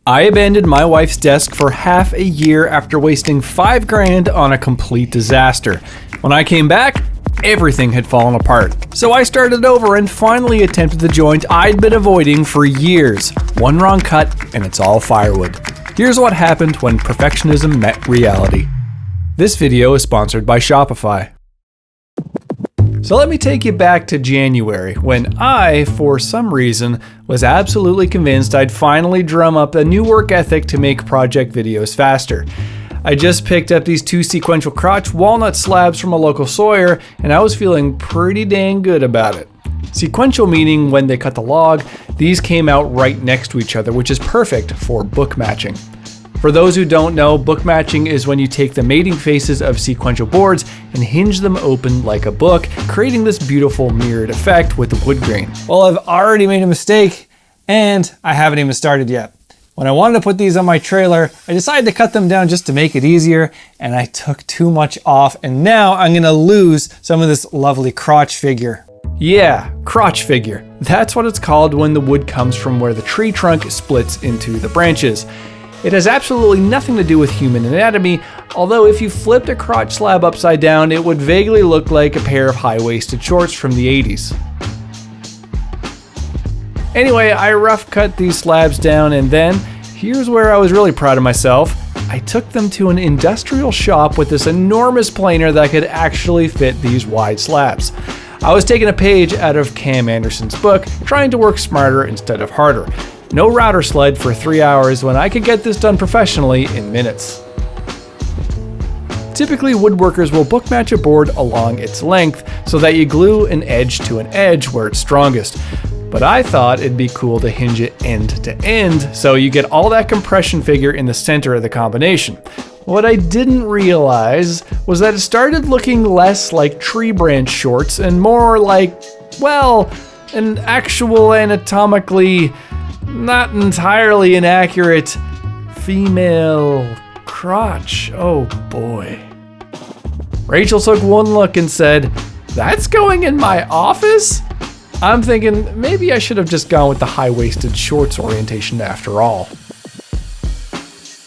I abandoned my wife's desk for half a year after wasting $5,000 on a complete disaster. When I came back, everything had fallen apart. So I started over and finally attempted the joint I'd been avoiding for years. One wrong cut and it's all firewood. Here's what happened when perfectionism met reality. This video is sponsored by Shopify. So let me take you back to January, when I, for some reason, was absolutely convinced I'd finally drum up a new work ethic to make project videos faster. I just picked up these 2 sequential crotch walnut slabs from a local sawyer, and I was feeling pretty dang good about it. Sequential meaning when they cut the log, these came out right next to each other, which is perfect for book matching. For those who don't know, book matching is when you take the mating faces of sequential boards and hinge them open like a book, creating this beautiful mirrored effect with the wood grain. Well, I've already made a mistake, and I haven't even started yet. When I wanted to put these on my trailer, I decided to cut them down just to make it easier, and I took too much off, and now I'm gonna lose some of this lovely crotch figure. Yeah, crotch figure. That's what it's called when the wood comes from where the tree trunk splits into the branches. It has absolutely nothing to do with human anatomy, although if you flipped a crotch slab upside down, it would vaguely look like a pair of high-waisted shorts from the 80s. Anyway, I rough cut these slabs down, and then, here's where I was really proud of myself. I took them to an industrial shop with this enormous planer that could actually fit these wide slabs. I was taking a page out of Cam Anderson's book, trying to work smarter instead of harder. No router sled for 3 hours when I could get this done professionally in minutes. Typically, woodworkers will book match a board along its length so that you glue an edge to an edge where it's strongest. But I thought it'd be cool to hinge it end to end so you get all that compression figure in the center of the combination. What I didn't realize was that it started looking less like tree branch shorts and more like, well, an actual anatomically not entirely inaccurate female crotch. Oh boy. Rachel took one look and said, "That's going in my office?" I'm thinking maybe I should have just gone with the high-waisted shorts orientation after all.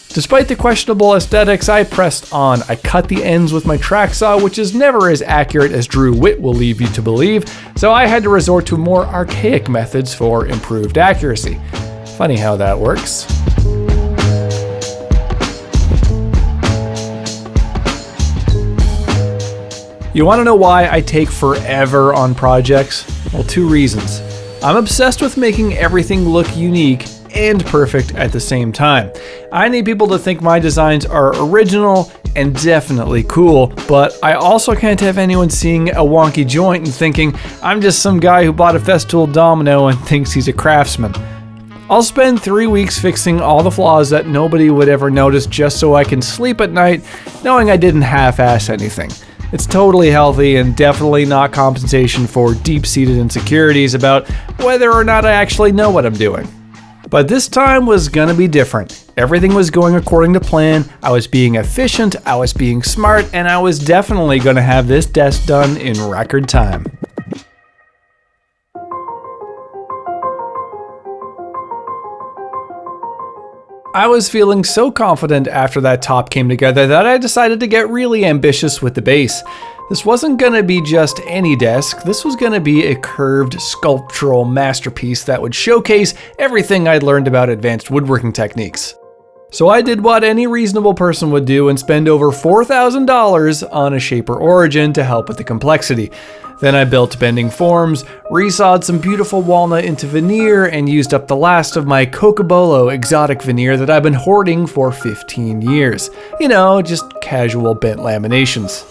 Despite the questionable aesthetics, I pressed on. I cut the ends with my track saw, which is never as accurate as Drew Witt will leave you to believe, so I had to resort to more archaic methods for improved accuracy. Funny how that works. You want to know why I take forever on projects? Well, 2 reasons. I'm obsessed with making everything look unique and perfect at the same time. I need people to think my designs are original and definitely cool, but I also can't have anyone seeing a wonky joint and thinking I'm just some guy who bought a Festool domino and thinks he's a craftsman. I'll spend 3 weeks fixing all the flaws that nobody would ever notice just so I can sleep at night knowing I didn't half-ass anything. It's totally healthy and definitely not compensation for deep-seated insecurities about whether or not I actually know what I'm doing. But this time was gonna be different. Everything was going according to plan, I was being efficient, I was being smart, and I was definitely gonna have this desk done in record time. I was feeling so confident after that top came together that I decided to get really ambitious with the base. This wasn't gonna be just any desk, this was gonna be a curved sculptural masterpiece that would showcase everything I'd learned about advanced woodworking techniques. So I did what any reasonable person would do and spend over $4,000 on a shaper origin to help with the complexity. Then I built bending forms, resawed some beautiful walnut into veneer, and used up the last of my Cocobolo exotic veneer that I've been hoarding for 15 years. You know, just casual bent laminations.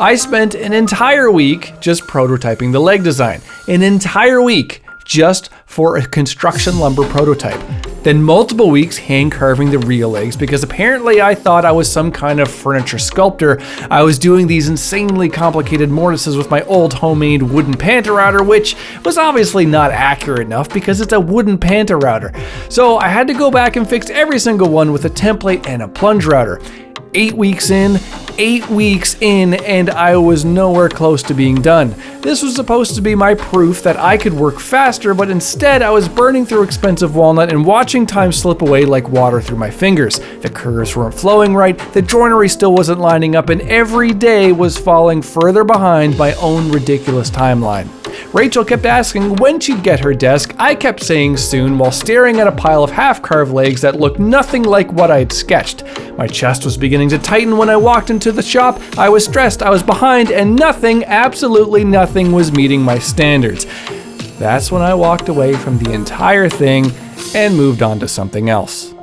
I spent an entire week just prototyping the leg design. An entire week just for a construction lumber prototype. Then multiple weeks hand carving the real legs because apparently I thought I was some kind of furniture sculptor. I was doing these insanely complicated mortises with my old homemade wooden panta router, which was obviously not accurate enough because it's a wooden panta router. So I had to go back and fix every single one with a template and a plunge router. 8 weeks in, 8 weeks in and I was nowhere close to being done. This was supposed to be my proof that I could work faster, but instead I was burning through expensive walnut and watching time slip away like water through my fingers. The curves weren't flowing right, the joinery still wasn't lining up, and every day was falling further behind my own ridiculous timeline. Rachel kept asking when she'd get her desk. I kept saying soon while staring at a pile of half-carved legs that looked nothing like what I'd sketched. My chest was beginning to tighten when I walked into the shop. I was stressed, I was behind, and nothing, absolutely nothing was meeting my standards. That's when I walked away from the entire thing and moved on to something else.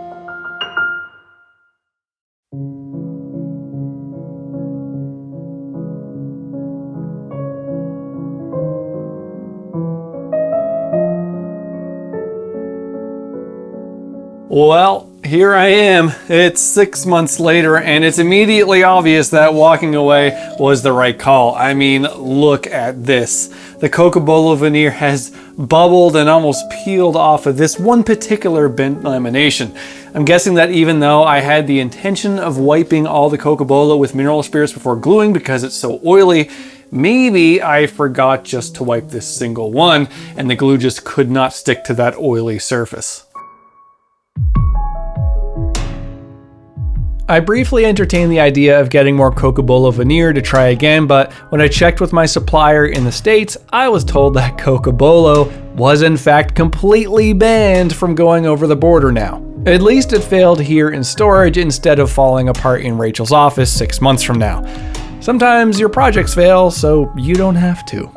Well, here I am. It's 6 months later, and it's immediately obvious that walking away was the right call. I mean, look at this. The Cocobolo veneer has bubbled and almost peeled off of this one particular bent lamination. I'm guessing that even though I had the intention of wiping all the Cocobolo with mineral spirits before gluing because it's so oily, maybe I forgot just to wipe this single one, and the glue just could not stick to that oily surface. I briefly entertained the idea of getting more Cocobolo veneer to try again, but when I checked with my supplier in the States, I was told that Cocobolo was in fact completely banned from going over the border now. At least it failed here in storage instead of falling apart in Rachel's office 6 months from now. Sometimes your projects fail, so you don't have to.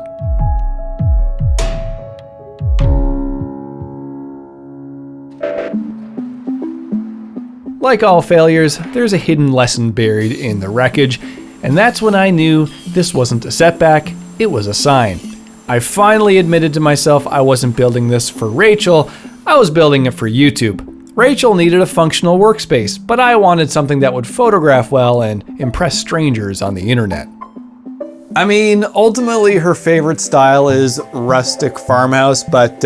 Like all failures, there's a hidden lesson buried in the wreckage, and that's when I knew this wasn't a setback, it was a sign. I finally admitted to myself I wasn't building this for Rachel, I was building it for YouTube. Rachel needed a functional workspace, but I wanted something that would photograph well and impress strangers on the internet. I mean, ultimately her favorite style is rustic farmhouse, but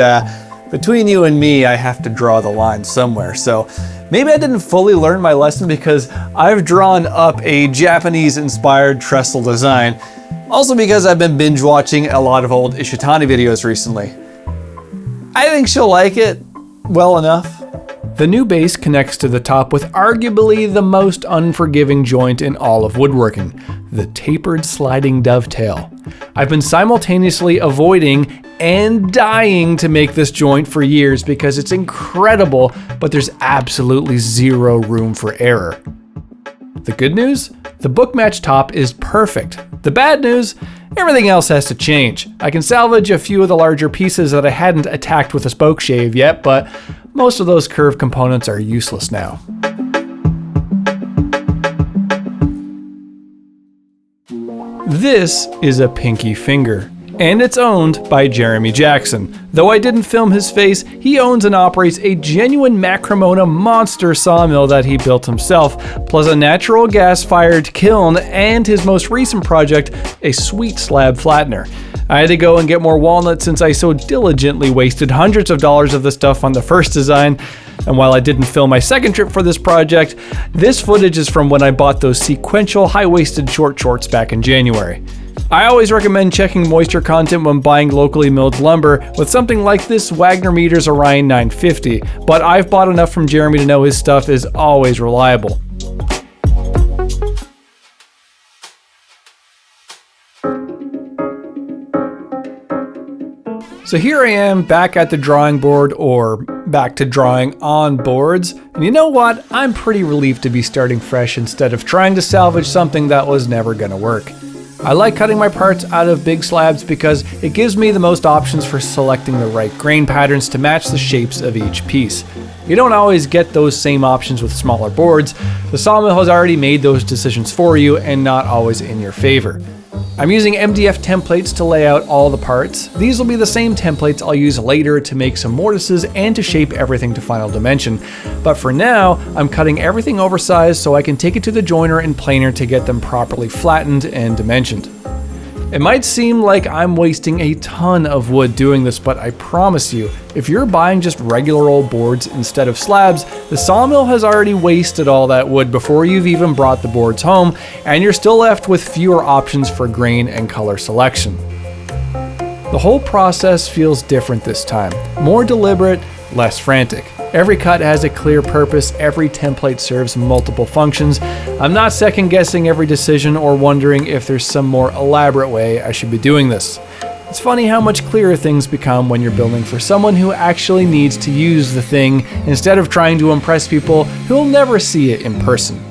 between you and me, I have to draw the line somewhere, so maybe I didn't fully learn my lesson because I've drawn up a Japanese-inspired trestle design. Also because I've been binge watching a lot of old Ishitani videos recently. I think she'll like it well enough. The new base connects to the top with arguably the most unforgiving joint in all of woodworking, the tapered sliding dovetail. I've been simultaneously avoiding and dying to make this joint for years because it's incredible, but there's absolutely zero room for error. The good news? The book match top is perfect. The bad news? Everything else has to change. I can salvage a few of the larger pieces that I hadn't attacked with a spoke shave yet, but most of those curved components are useless now. This is a pinky finger, and it's owned by Jeremy Jackson. Though I didn't film his face, he owns and operates a genuine Macromona monster sawmill that he built himself, plus a natural gas-fired kiln, and his most recent project, a sweet slab flattener. I had to go and get more walnut since I so diligently wasted hundreds of dollars of the stuff on the first design. And while I didn't film my second trip for this project, this footage is from when I bought those sequential high-waisted short shorts back in January. I always recommend checking moisture content when buying locally milled lumber with something like this Wagner Meters Orion 950, but I've bought enough from Jeremy to know his stuff is always reliable. So here I am back at the drawing board, or back to drawing on boards, and you know what? I'm pretty relieved to be starting fresh instead of trying to salvage something that was never gonna work. I like cutting my parts out of big slabs because it gives me the most options for selecting the right grain patterns to match the shapes of each piece. You don't always get those same options with smaller boards. The sawmill has already made those decisions for you and not always in your favor. I'm using MDF templates to lay out all the parts. These will be the same templates I'll use later to make some mortises and to shape everything to final dimension. But for now, I'm cutting everything oversized so I can take it to the joiner and planer to get them properly flattened and dimensioned. It might seem like I'm wasting a ton of wood doing this, but I promise you, if you're buying just regular old boards instead of slabs, the sawmill has already wasted all that wood before you've even brought the boards home, and you're still left with fewer options for grain and color selection. The whole process feels different this time, more deliberate, less frantic. Every cut has a clear purpose, every template serves multiple functions. I'm not second guessing every decision or wondering if there's some more elaborate way I should be doing this. It's funny how much clearer things become when you're building for someone who actually needs to use the thing instead of trying to impress people who'll never see it in person.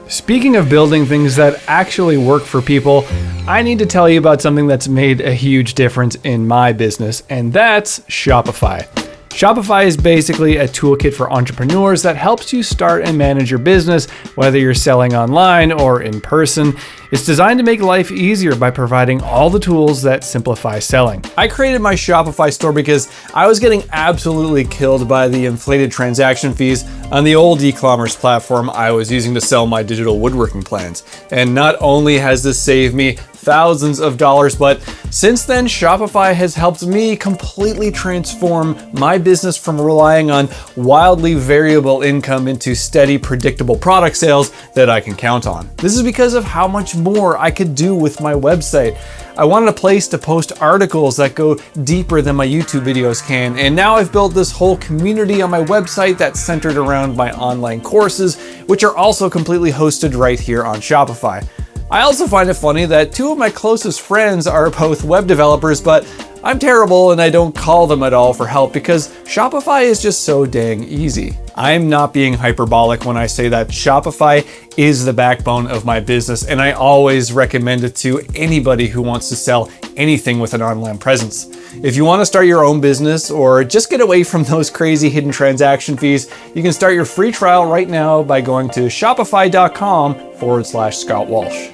Speaking of building things that actually work for people, I need to tell you about something that's made a huge difference in my business, and that's Shopify. Shopify is basically a toolkit for entrepreneurs that helps you start and manage your business, whether you're selling online or in person. It's designed to make life easier by providing all the tools that simplify selling. I created my Shopify store because I was getting absolutely killed by the inflated transaction fees on the old e-commerce platform I was using to sell my digital woodworking plans. And not only has this saved me thousands of dollars, but since then, Shopify has helped me completely transform my business from relying on wildly variable income into steady, predictable product sales that I can count on. This is because of how much more I could do with my website. I wanted a place to post articles that go deeper than my YouTube videos can, and now I've built this whole community on my website that's centered around my online courses, which are also completely hosted right here on Shopify. I also find it funny that two of my closest friends are both web developers, but I'm terrible and I don't call them at all for help because Shopify is just so dang easy. I'm not being hyperbolic when I say that Shopify is the backbone of my business, and I always recommend it to anybody who wants to sell anything with an online presence. If you want to start your own business or just get away from those crazy hidden transaction fees, you can start your free trial right now by going to shopify.com/Scott Walsh.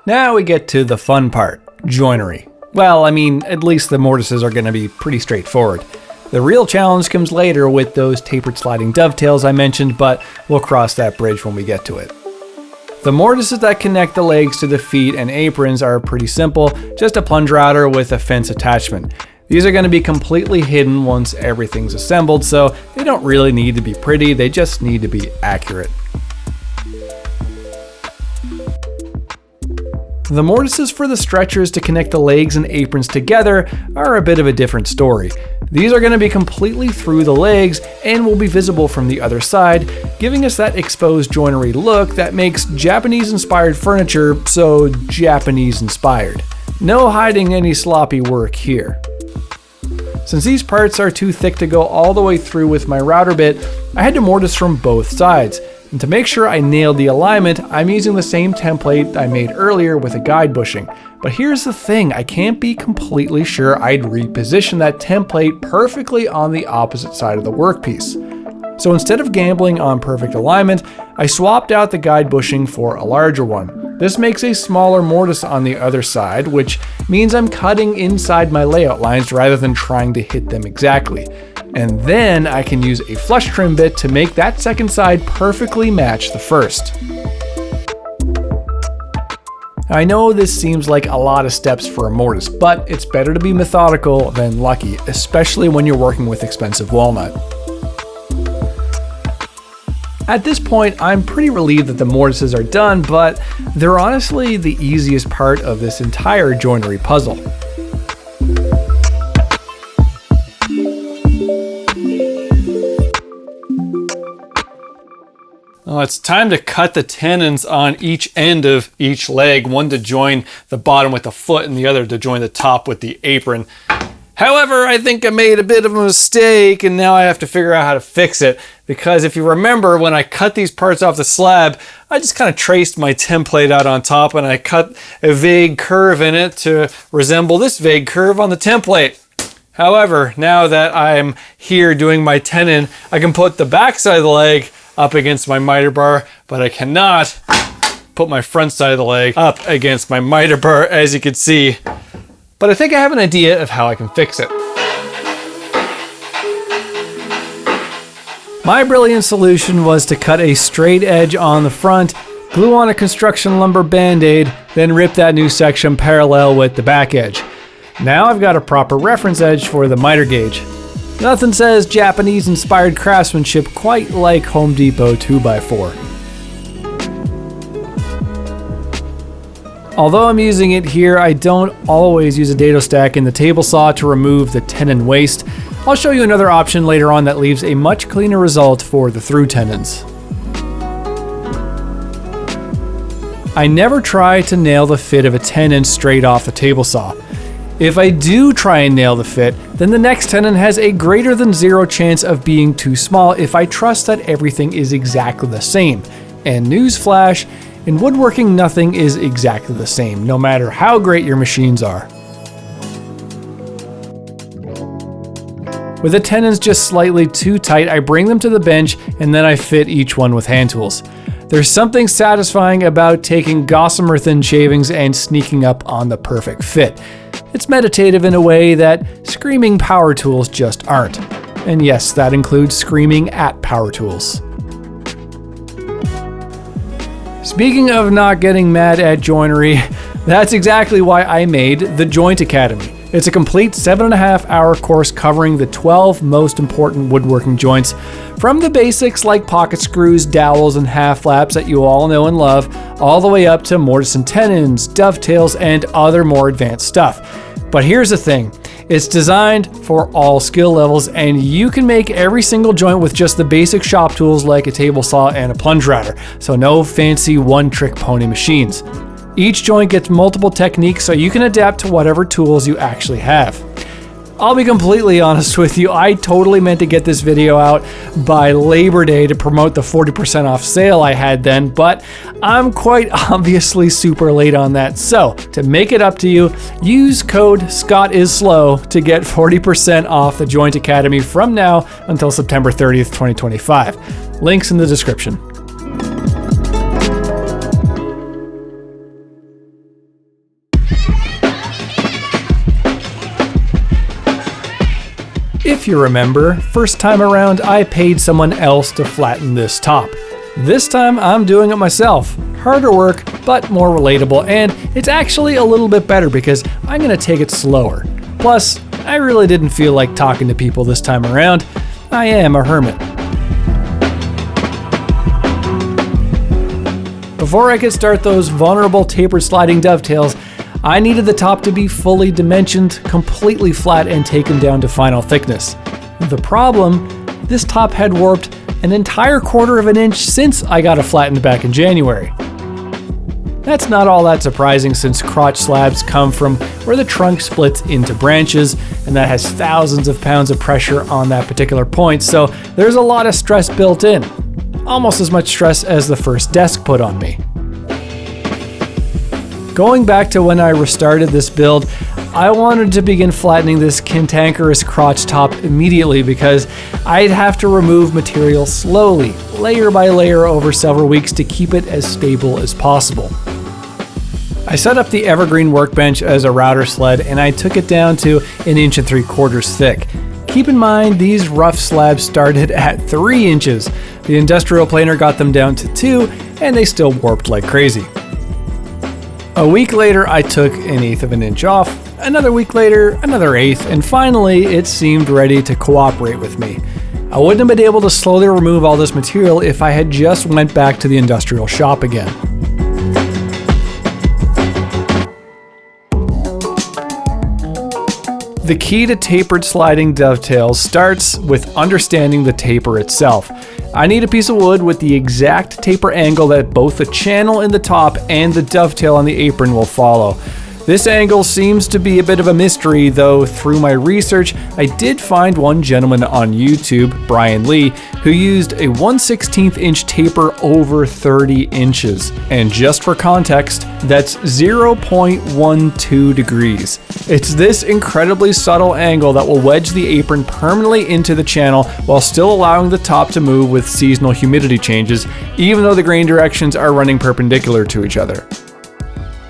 Now we get to the fun part, joinery. Well, I mean, at least the mortises are going to be pretty straightforward. The real challenge comes later with those tapered sliding dovetails I mentioned, but we'll cross that bridge when we get to it. The mortises that connect the legs to the feet and aprons are pretty simple, just a plunge router with a fence attachment. These are going to be completely hidden once everything's assembled, so they don't really need to be pretty, they just need to be accurate. The mortises for the stretchers to connect the legs and aprons together are a bit of a different story. These are going to be completely through the legs and will be visible from the other side, giving us that exposed joinery look that makes Japanese-inspired furniture so Japanese-inspired. No hiding any sloppy work here. Since these parts are too thick to go all the way through with my router bit, I had to mortise from both sides. And to make sure I nailed the alignment, I'm using the same template I made earlier with a guide bushing. But here's the thing, I can't be completely sure I'd reposition that template perfectly on the opposite side of the workpiece. So instead of gambling on perfect alignment, I swapped out the guide bushing for a larger one. This makes a smaller mortise on the other side, which means I'm cutting inside my layout lines rather than trying to hit them exactly. And then I can use a flush trim bit to make that second side perfectly match the first. I know this seems like a lot of steps for a mortise, but it's better to be methodical than lucky, especially when you're working with expensive walnut. At this point, I'm pretty relieved that the mortises are done, but they're honestly the easiest part of this entire joinery puzzle. Well, it's time to cut the tenons on each end of each leg, one to join the bottom with the foot and the other to join the top with the apron. However, I think I made a bit of a mistake and now I have to figure out how to fix it, because if you remember when I cut these parts off the slab, I just kind of traced my template out on top and I cut a vague curve in it to resemble this vague curve on the template. However, now that I'm here doing my tenon, I can put the back side of the leg up against my miter bar, but I cannot put my front side of the leg up against my miter bar, as you can see. But I think I have an idea of how I can fix it. My brilliant solution was to cut a straight edge on the front, glue on a construction lumber band-aid, then rip that new section parallel with the back edge. Now I've got a proper reference edge for the miter gauge. Nothing says Japanese-inspired craftsmanship quite like Home Depot 2x4. Although I'm using it here, I don't always use a dado stack in the table saw to remove the tenon waste. I'll show you another option later on that leaves a much cleaner result for the through tenons. I never try to nail the fit of a tenon straight off the table saw. If I do try and nail the fit, then the next tenon has a greater than 0 chance of being too small if I trust that everything is exactly the same. And newsflash, in woodworking nothing is exactly the same, no matter how great your machines are. With the tenons just slightly too tight, I bring them to the bench and then I fit each one with hand tools. There's something satisfying about taking gossamer thin shavings and sneaking up on the perfect fit. It's meditative in a way that screaming power tools just aren't. And yes, that includes screaming at power tools. Speaking of not getting mad at joinery, that's exactly why I made the Joint Academy. It's a complete 7.5-hour course covering the 12 most important woodworking joints, from the basics like pocket screws, dowels, and half flaps that you all know and love, all the way up to mortise and tenons, dovetails, and other more advanced stuff. But here's the thing, it's designed for all skill levels, and you can make every single joint with just the basic shop tools like a table saw and a plunge router, so no fancy one-trick pony machines. Each joint gets multiple techniques so you can adapt to whatever tools you actually have. I'll be completely honest with you, I totally meant to get this video out by Labor Day to promote the 40% off sale I had then, but I'm quite obviously super late on that. So, to make it up to you, use code SCOTTISSLOW to get 40% off the Joint Academy from now until September 30th, 2025. Links in the description. If you remember, first time around I paid someone else to flatten this top. This time I'm doing it myself. Harder work, but more relatable, and it's actually a little bit better because I'm gonna take it slower. Plus, I really didn't feel like talking to people this time around. I am a hermit. Before I could start those vulnerable tapered sliding dovetails, I needed the top to be fully dimensioned, completely flat, and taken down to final thickness. The problem, this top had warped an entire 1/4 inch since I got it flattened back in January. That's not all that surprising since crotch slabs come from where the trunk splits into branches, and that has thousands of pounds of pressure on that particular point, so there's a lot of stress built in. Almost as much stress as the first desk put on me. Going back to when I restarted this build, I wanted to begin flattening this cantankerous crotch top immediately because I'd have to remove material slowly, layer by layer over several weeks to keep it as stable as possible. I set up the evergreen workbench as a router sled and I took it down to 1 3/4 inches thick. Keep in mind these rough slabs started at 3 inches. The industrial planer got them down to 2 and they still warped like crazy. A week later, I took 1/8 inch off, another week later, another 1/8, and finally, it seemed ready to cooperate with me. I wouldn't have been able to slowly remove all this material if I had just went back to the industrial shop again. The key to tapered sliding dovetails starts with understanding the taper itself. I need a piece of wood with the exact taper angle that both the channel in the top and the dovetail on the apron will follow. This angle seems to be a bit of a mystery, though through my research, I did find one gentleman on YouTube, Brian Lee, who used a 1/16 inch taper over 30 inches. And just for context, that's 0.12 degrees. It's this incredibly subtle angle that will wedge the apron permanently into the channel while still allowing the top to move with seasonal humidity changes, even though the grain directions are running perpendicular to each other.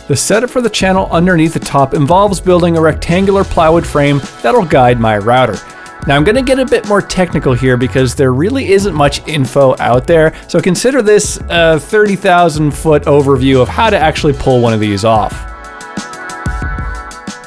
The setup for the channel underneath the top involves building a rectangular plywood frame that'll guide my router. Now I'm gonna get a bit more technical here because there really isn't much info out there, so consider this a 30,000 foot overview of how to actually pull one of these off.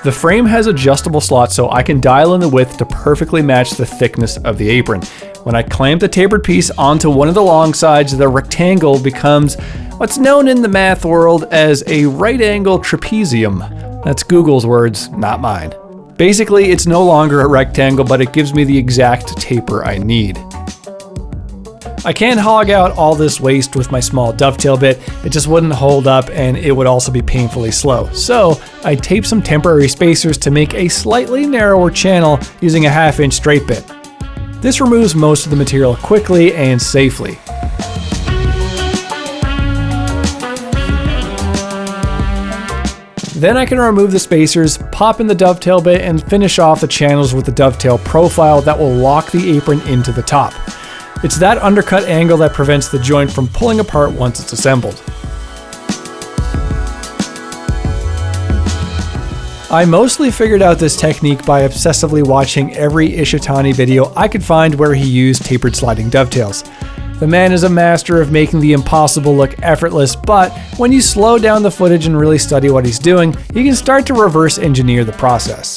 The frame has adjustable slots so I can dial in the width to perfectly match the thickness of the apron. When I clamp the tapered piece onto one of the long sides, the rectangle becomes what's known in the math world as a right angle trapezium. That's Google's words, not mine. Basically, it's no longer a rectangle, but it gives me the exact taper I need. I can't hog out all this waste with my small dovetail bit, it just wouldn't hold up and it would also be painfully slow. So I taped some temporary spacers to make a slightly narrower channel using a 1/2 inch straight bit. This removes most of the material quickly and safely. Then I can remove the spacers, pop in the dovetail bit, and finish off the channels with the dovetail profile that will lock the apron into the top. It's that undercut angle that prevents the joint from pulling apart once it's assembled. I mostly figured out this technique by obsessively watching every Ishitani video I could find where he used tapered sliding dovetails. The man is a master of making the impossible look effortless, but when you slow down the footage and really study what he's doing, you can start to reverse engineer the process.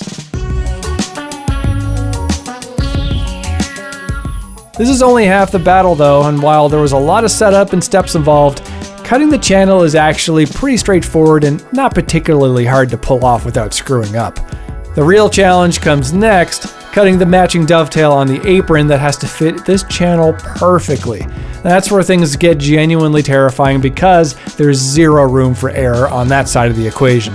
This is only half the battle though, and while there was a lot of setup and steps involved, cutting the channel is actually pretty straightforward and not particularly hard to pull off without screwing up. The real challenge comes next, cutting the matching dovetail on the apron that has to fit this channel perfectly. That's where things get genuinely terrifying because there's zero room for error on that side of the equation.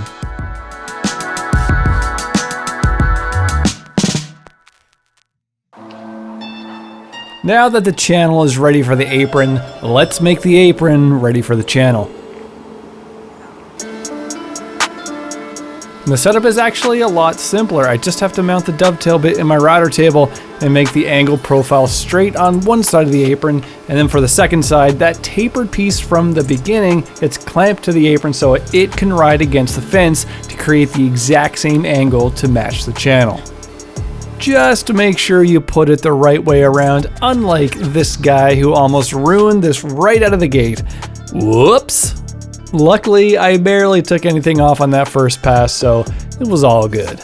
Now that the channel is ready for the apron, let's make the apron ready for the channel. The setup is actually a lot simpler. I just have to mount the dovetail bit in my router table and make the angle profile straight on one side of the apron, and then for the second side, that tapered piece from the beginning gets clamped to the apron so it can ride against the fence to create the exact same angle to match the channel. Just make sure you put it the right way around, unlike this guy who almost ruined this right out of the gate. Whoops! Luckily, I barely took anything off on that first pass, so it was all good.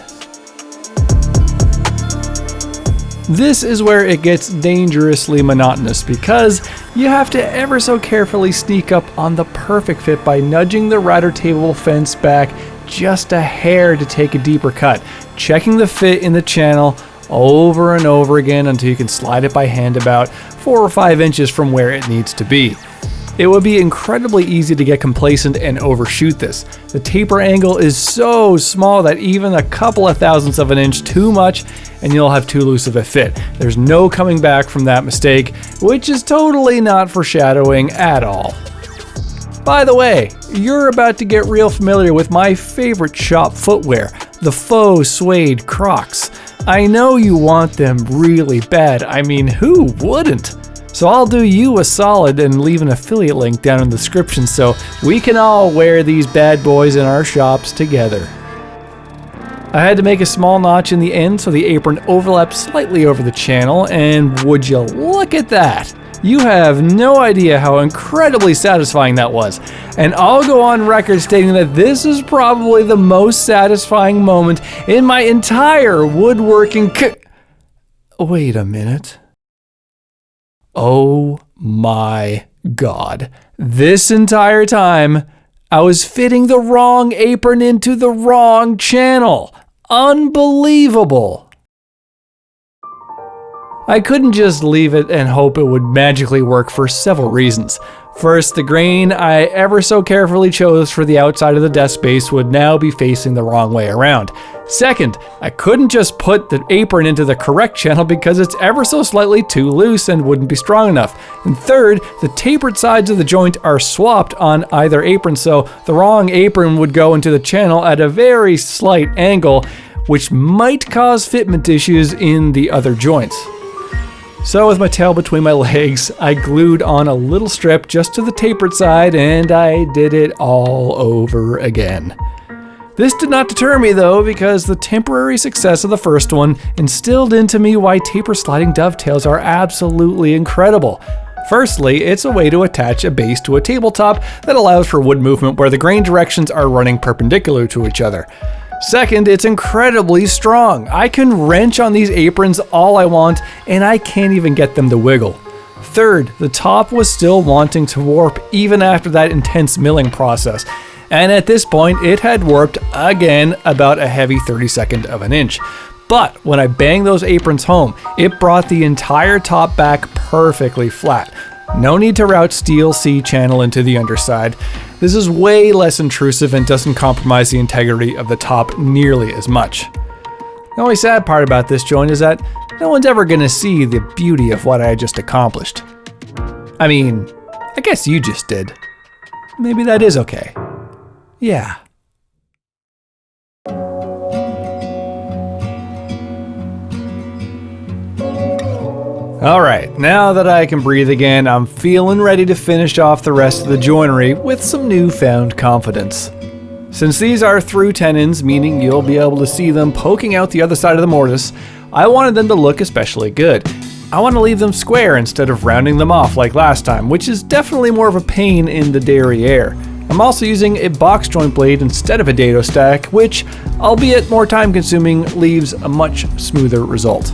This is where it gets dangerously monotonous because you have to ever so carefully sneak up on the perfect fit by nudging the router table fence back just a hair to take a deeper cut, checking the fit in the channel over and over again until you can slide it by hand about 4 or 5 inches from where it needs to be. It would be incredibly easy to get complacent and overshoot this. The taper angle is so small that even a couple of thousandths of an inch too much and you'll have too loose of a fit. There's no coming back from that mistake, which is totally not foreshadowing at all. By the way, you're about to get real familiar with my favorite shop footwear, the faux suede Crocs. I know you want them really bad. I mean, who wouldn't? So I'll do you a solid and leave an affiliate link down in the description so we can all wear these bad boys in our shops together. I had to make a small notch in the end so the apron overlaps slightly over the channel, and would you look at that? You have no idea how incredibly satisfying that was. And I'll go on record stating that this is probably the most satisfying moment in my entire woodworking Wait a minute. Oh my God. This entire time, I was fitting the wrong apron into the wrong channel. Unbelievable. I couldn't just leave it and hope it would magically work for several reasons. First, the grain I ever so carefully chose for the outside of the desk space would now be facing the wrong way around. Second, I couldn't just put the apron into the correct channel because it's ever so slightly too loose and wouldn't be strong enough. And third, the tapered sides of the joint are swapped on either apron, so the wrong apron would go into the channel at a very slight angle, which might cause fitment issues in the other joints. So with my tail between my legs, I glued on a little strip just to the tapered side, and I did it all over again. This did not deter me though, because the temporary success of the first one instilled into me why taper sliding dovetails are absolutely incredible. Firstly, it's a way to attach a base to a tabletop that allows for wood movement where the grain directions are running perpendicular to each other. Second, it's incredibly strong. I can wrench on these aprons all I want, and I can't even get them to wiggle. Third, the top was still wanting to warp even after that intense milling process, and at this point it had warped again about a heavy 32nd of an inch. But when I banged those aprons home, it brought the entire top back perfectly flat. No need to route steel C-channel into the underside. This is way less intrusive and doesn't compromise the integrity of the top nearly as much. The only sad part about this joint is that no one's ever gonna see the beauty of what I just accomplished. I mean, I guess you just did. Maybe that is okay. Yeah. Alright, now that I can breathe again, I'm feeling ready to finish off the rest of the joinery with some newfound confidence. Since these are through tenons, meaning you'll be able to see them poking out the other side of the mortise, I wanted them to look especially good. I want to leave them square instead of rounding them off like last time, which is definitely more of a pain in the derriere. I'm also using a box joint blade instead of a dado stack, which, albeit more time consuming, leaves a much smoother result.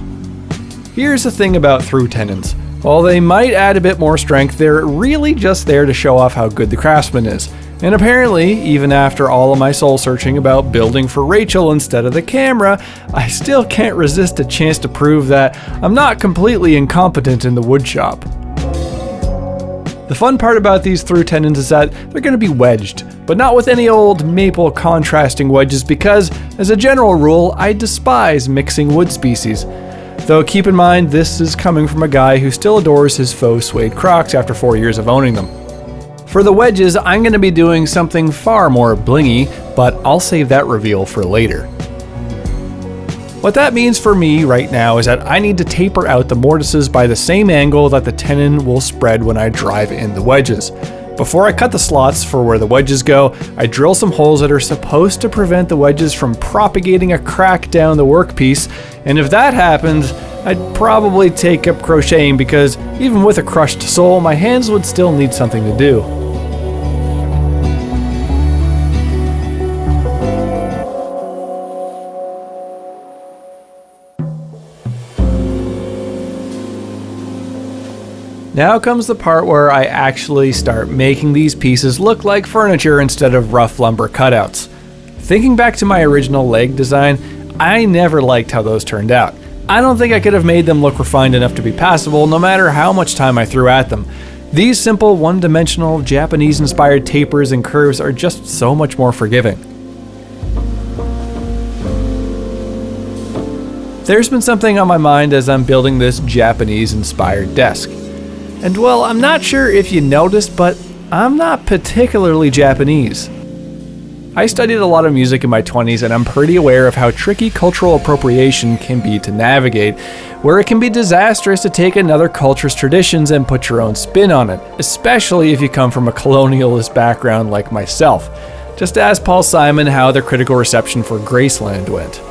Here's the thing about through tenons. While they might add a bit more strength, they're really just there to show off how good the craftsman is. And apparently, even after all of my soul searching about building for Rachel instead of the camera, I still can't resist a chance to prove that I'm not completely incompetent in the woodshop. The fun part about these through tenons is that they're going to be wedged, but not with any old maple contrasting wedges because, as a general rule, I despise mixing wood species. Though keep in mind, this is coming from a guy who still adores his faux suede Crocs after 4 years of owning them. For the wedges, I'm going to be doing something far more blingy, but I'll save that reveal for later. What that means for me right now is that I need to taper out the mortises by the same angle that the tenon will spread when I drive in the wedges. Before I cut the slots for where the wedges go, I drill some holes that are supposed to prevent the wedges from propagating a crack down the workpiece, and if that happens, I'd probably take up crocheting because even with a crushed sole, my hands would still need something to do. Now comes the part where I actually start making these pieces look like furniture instead of rough lumber cutouts. Thinking back to my original leg design, I never liked how those turned out. I don't think I could have made them look refined enough to be passable no matter how much time I threw at them. These simple, one-dimensional, Japanese-inspired tapers and curves are just so much more forgiving. There's been something on my mind as I'm building this Japanese-inspired desk. And well, I'm not sure if you noticed, but I'm not particularly Japanese. I studied a lot of music in my 20s and I'm pretty aware of how tricky cultural appropriation can be to navigate, where it can be disastrous to take another culture's traditions and put your own spin on it, especially if you come from a colonialist background like myself. Just ask Paul Simon how the critical reception for Graceland went.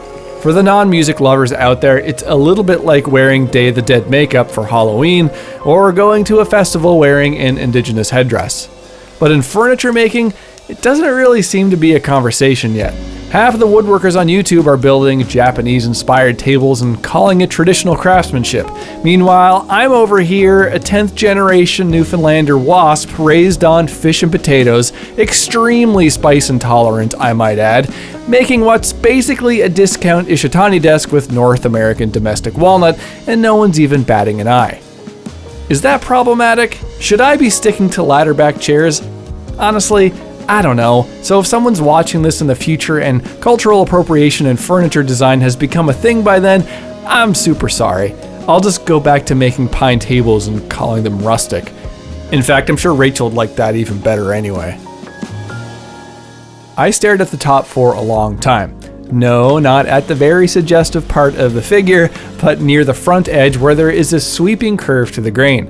For the non-music lovers out there, it's a little bit like wearing Day of the Dead makeup for Halloween, or going to a festival wearing an indigenous headdress. But in furniture making, it doesn't really seem to be a conversation yet. Half of the woodworkers on YouTube are building Japanese-inspired tables and calling it traditional craftsmanship. Meanwhile, I'm over here, a 10th generation Newfoundlander wasp raised on fish and potatoes, extremely spice intolerant, I might add, making what's basically a discount Ishitani desk with North American domestic walnut, and no one's even batting an eye. Is that problematic? Should I be sticking to ladder-back chairs? Honestly, I don't know. So if someone's watching this in the future and cultural appropriation in furniture design has become a thing by then, I'm super sorry. I'll just go back to making pine tables and calling them rustic. In fact, I'm sure Rachel would like that even better anyway. I stared at the top for a long time. No, not at the very suggestive part of the figure, but near the front edge where there is a sweeping curve to the grain.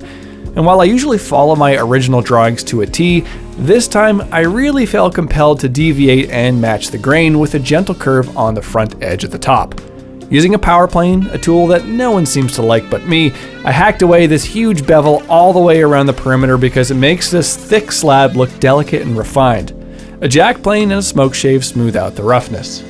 And while I usually follow my original drawings to a T, this time I really felt compelled to deviate and match the grain with a gentle curve on the front edge at the top. Using a power plane, a tool that no one seems to like but me, I hacked away this huge bevel all the way around the perimeter because it makes this thick slab look delicate and refined. A jack plane and a smoke shave smooth out the roughness.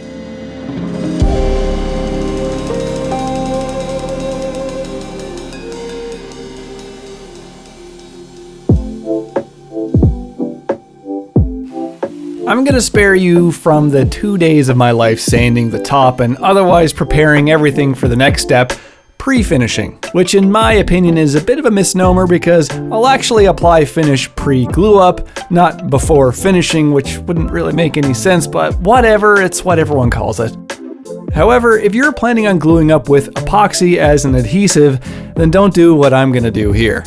I'm gonna spare you from the 2 days of my life sanding the top and otherwise preparing everything for the next step, pre-finishing, which in my opinion is a bit of a misnomer because I'll actually apply finish pre-glue up, not before finishing, which wouldn't really make any sense, but whatever, it's what everyone calls it. However, if you're planning on gluing up with epoxy as an adhesive, then don't do what I'm gonna do here.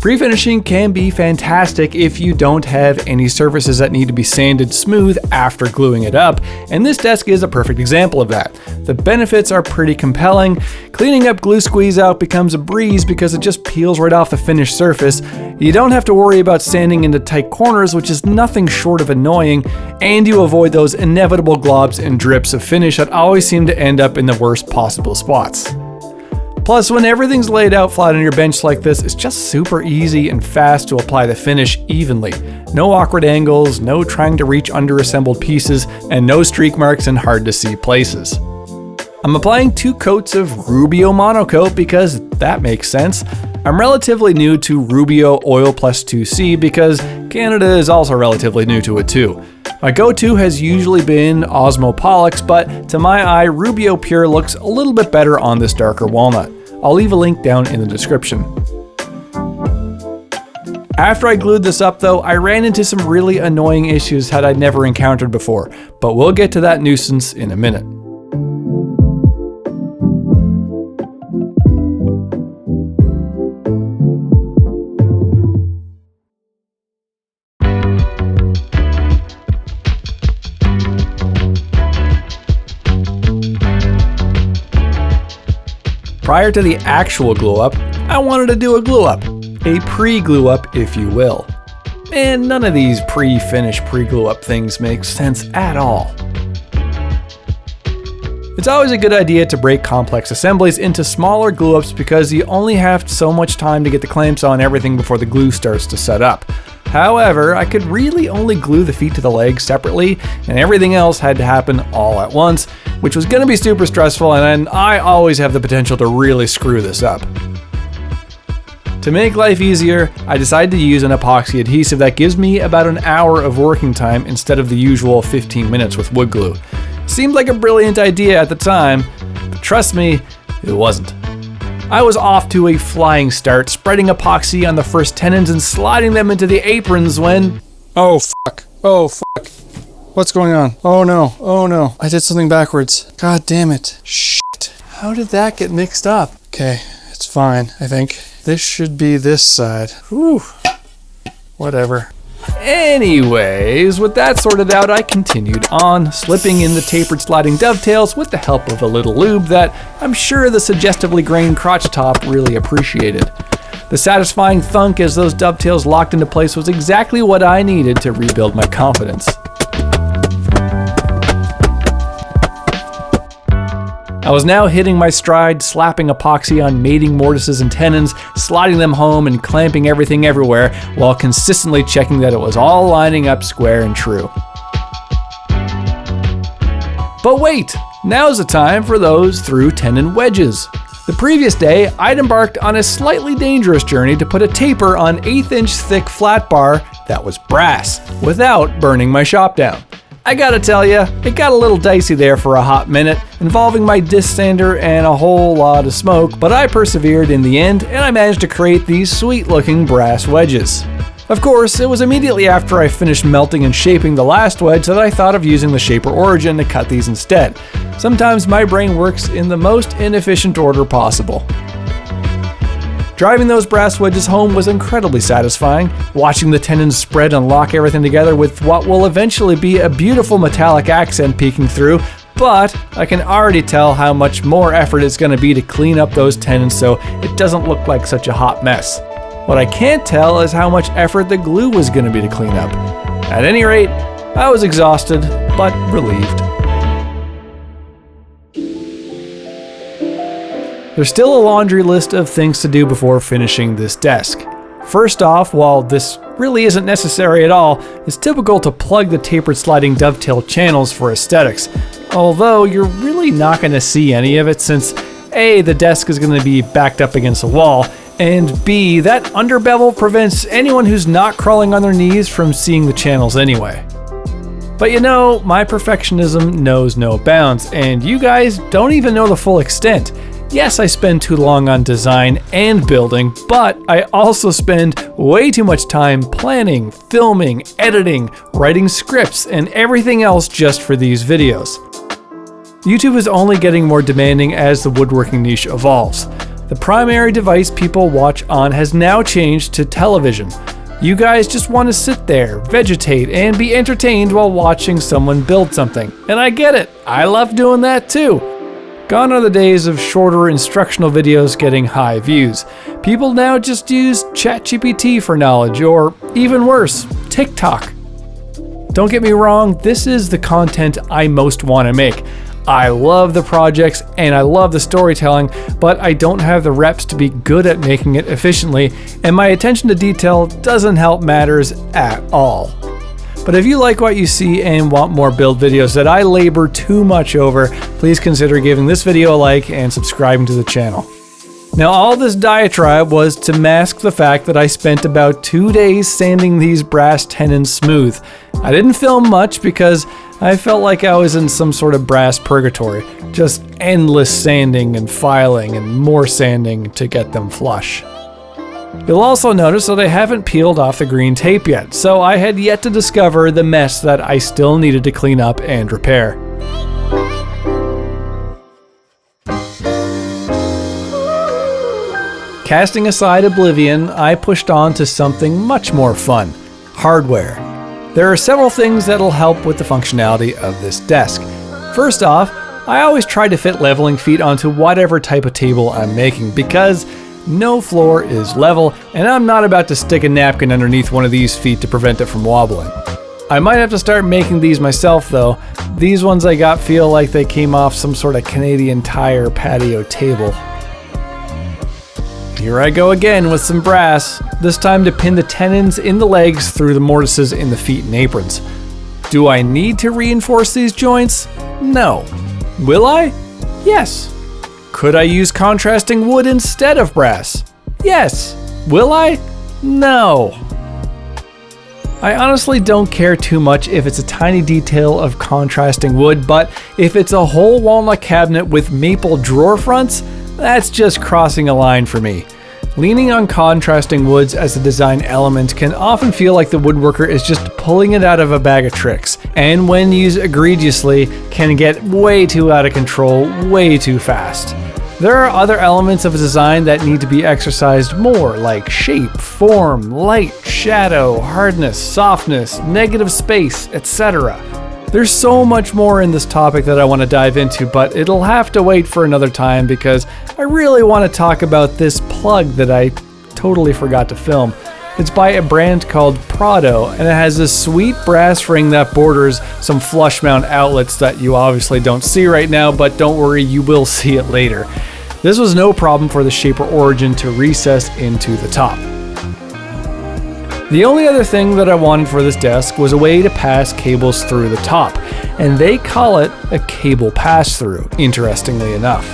Pre-finishing can be fantastic if you don't have any surfaces that need to be sanded smooth after gluing it up, and this desk is a perfect example of that. The benefits are pretty compelling. Cleaning up glue squeeze out becomes a breeze because it just peels right off the finished surface. You don't have to worry about sanding into tight corners, which is nothing short of annoying, and you avoid those inevitable globs and drips of finish that always seem to end up in the worst possible spots. Plus, when everything's laid out flat on your bench like this, it's just super easy and fast to apply the finish evenly. No awkward angles, no trying to reach underassembled pieces, and no streak marks in hard to see places. I'm applying 2 coats of Rubio Monocoat because that makes sense. I'm relatively new to Rubio Oil Plus 2C because Canada is also relatively new to it too. My go-to has usually been Osmopolix, but to my eye, Rubio Pure looks a little bit better on this darker walnut. I'll leave a link down in the description. After I glued this up though, I ran into some really annoying issues that I'd never encountered before, but we'll get to that nuisance in a minute. Prior to the actual glue up, I wanted to do a glue up. A pre-glue up, if you will. And none of these pre-finish, pre-glue up things make sense at all. It's always a good idea to break complex assemblies into smaller glue ups because you only have so much time to get the clamps on everything before the glue starts to set up. However, I could really only glue the feet to the legs separately, and everything else had to happen all at once, which was going to be super stressful, and I always have the potential to really screw this up. To make life easier, I decided to use an epoxy adhesive that gives me about an hour of working time instead of the usual 15 minutes with wood glue. Seemed like a brilliant idea at the time, but trust me, it wasn't. I was off to a flying start, spreading epoxy on the first tenons and sliding them into the aprons when... Oh fuck. What's going on? Oh no. I did something backwards. God damn it. Shit. How did that get mixed up? Okay, it's fine, I think. This should be this side. Whew. Whatever. Anyways, with that sorted out, I continued on, slipping in the tapered sliding dovetails with the help of a little lube that I'm sure the suggestively grained crotch top really appreciated. The satisfying thunk as those dovetails locked into place was exactly what I needed to rebuild my confidence. I was now hitting my stride, slapping epoxy on mating mortises and tenons, sliding them home and clamping everything everywhere, while consistently checking that it was all lining up square and true. But wait, now's the time for those through tenon wedges. The previous day, I'd embarked on a slightly dangerous journey to put a taper on 1/8-inch thick flat bar that was brass, without burning my shop down. I gotta tell ya, it got a little dicey there for a hot minute, involving my disc sander and a whole lot of smoke, but I persevered in the end and I managed to create these sweet looking brass wedges. Of course, it was immediately after I finished melting and shaping the last wedge that I thought of using the Shaper Origin to cut these instead. Sometimes my brain works in the most inefficient order possible. Driving those brass wedges home was incredibly satisfying, watching the tenons spread and lock everything together with what will eventually be a beautiful metallic accent peeking through, but I can already tell how much more effort it's going to be to clean up those tenons so it doesn't look like such a hot mess. What I can't tell is how much effort the glue was going to be to clean up. At any rate, I was exhausted, but relieved. There's still a laundry list of things to do before finishing this desk. First off, while this really isn't necessary at all, it's typical to plug the tapered sliding dovetail channels for aesthetics, although you're really not going to see any of it since A, the desk is going to be backed up against a wall, and B, that underbevel prevents anyone who's not crawling on their knees from seeing the channels anyway. But you know, my perfectionism knows no bounds, and you guys don't even know the full extent. Yes, I spend too long on design and building, but I also spend way too much time planning, filming, editing, writing scripts, and everything else just for these videos. YouTube is only getting more demanding as the woodworking niche evolves. The primary device people watch on has now changed to television. You guys just want to sit there, vegetate, and be entertained while watching someone build something. And I get it, I love doing that too. Gone are the days of shorter instructional videos getting high views. People now just use ChatGPT for knowledge, or even worse, TikTok. Don't get me wrong, this is the content I most want to make. I love the projects and I love the storytelling, but I don't have the reps to be good at making it efficiently, and my attention to detail doesn't help matters at all. But if you like what you see and want more build videos that I labor too much over, please consider giving this video a like and subscribing to the channel. Now, all this diatribe was to mask the fact that I spent about 2 days sanding these brass tenons smooth. I didn't film much because I felt like I was in some sort of brass purgatory, just endless sanding and filing and more sanding to get them flush. You'll also notice that I haven't peeled off the green tape yet, so I had yet to discover the mess that I still needed to clean up and repair. Casting aside oblivion, I pushed on to something much more fun: hardware. There are several things that'll help with the functionality of this desk. First off, I always try to fit leveling feet onto whatever type of table I'm making because no floor is level, and I'm not about to stick a napkin underneath one of these feet to prevent it from wobbling. I might have to start making these myself though. These ones I got feel like they came off some sort of Canadian Tire patio table. Here I go again with some brass, this time to pin the tenons in the legs through the mortises in the feet and aprons. Do I need to reinforce these joints? No. Will I? Yes. Could I use contrasting wood instead of brass? Yes. Will I? No. I honestly don't care too much if it's a tiny detail of contrasting wood, but if it's a whole walnut cabinet with maple drawer fronts, that's just crossing a line for me. Leaning on contrasting woods as a design element can often feel like the woodworker is just pulling it out of a bag of tricks, and when used egregiously, can get way too out of control way too fast. There are other elements of a design that need to be exercised more, like shape, form, light, shadow, hardness, softness, negative space, etc. There's so much more in this topic that I want to dive into, but it'll have to wait for another time because I really want to talk about this plug that I totally forgot to film. It's by a brand called Prado, and it has this sweet brass ring that borders some flush mount outlets that you obviously don't see right now, but don't worry, you will see it later. This was no problem for the Shaper Origin to recess into the top. The only other thing that I wanted for this desk was a way to pass cables through the top, and they call it a cable pass-through, interestingly enough.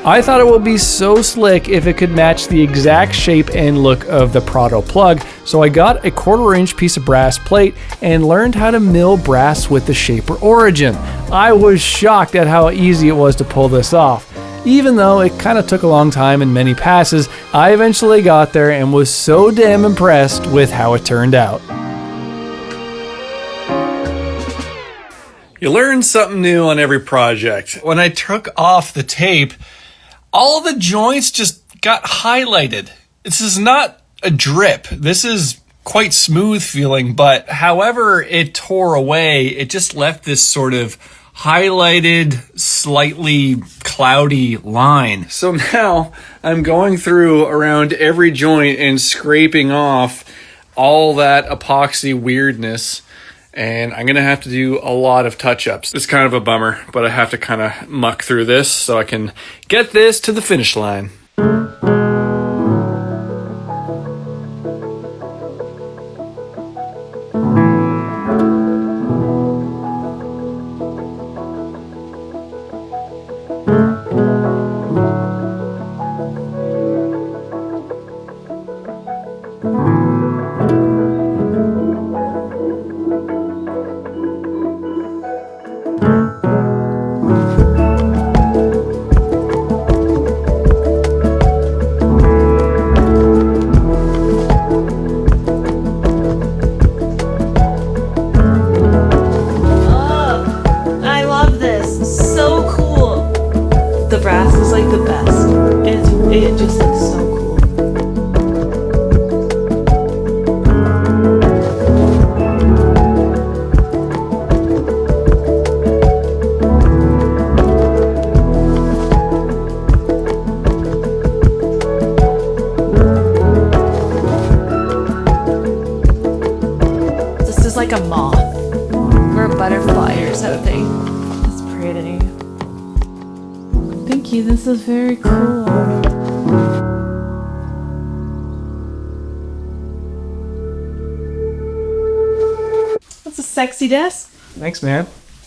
I thought it would be so slick if it could match the exact shape and look of the Prado plug, so I got a 1/4 inch piece of brass plate and learned how to mill brass with the Shaper Origin. I was shocked at how easy it was to pull this off. Even though it kind of took a long time and many passes, I eventually got there and was so damn impressed with how it turned out. You learn something new on every project. When I took off the tape, all the joints just got highlighted. This is not a drip. This is quite smooth feeling, but however it tore away, it just left this sort of highlighted, slightly cloudy line. So now I'm going through around every joint and scraping off all that epoxy weirdness. And I'm going to have to do a lot of touch-ups. It's kind of a bummer, but I have to kind of muck through this so I can get this to the finish line. The brass is like the best. It just looks so cool. This is like a moth or a butterfly or something. It's pretty. Thank you, this is very cool. That's a sexy desk. Thanks, man.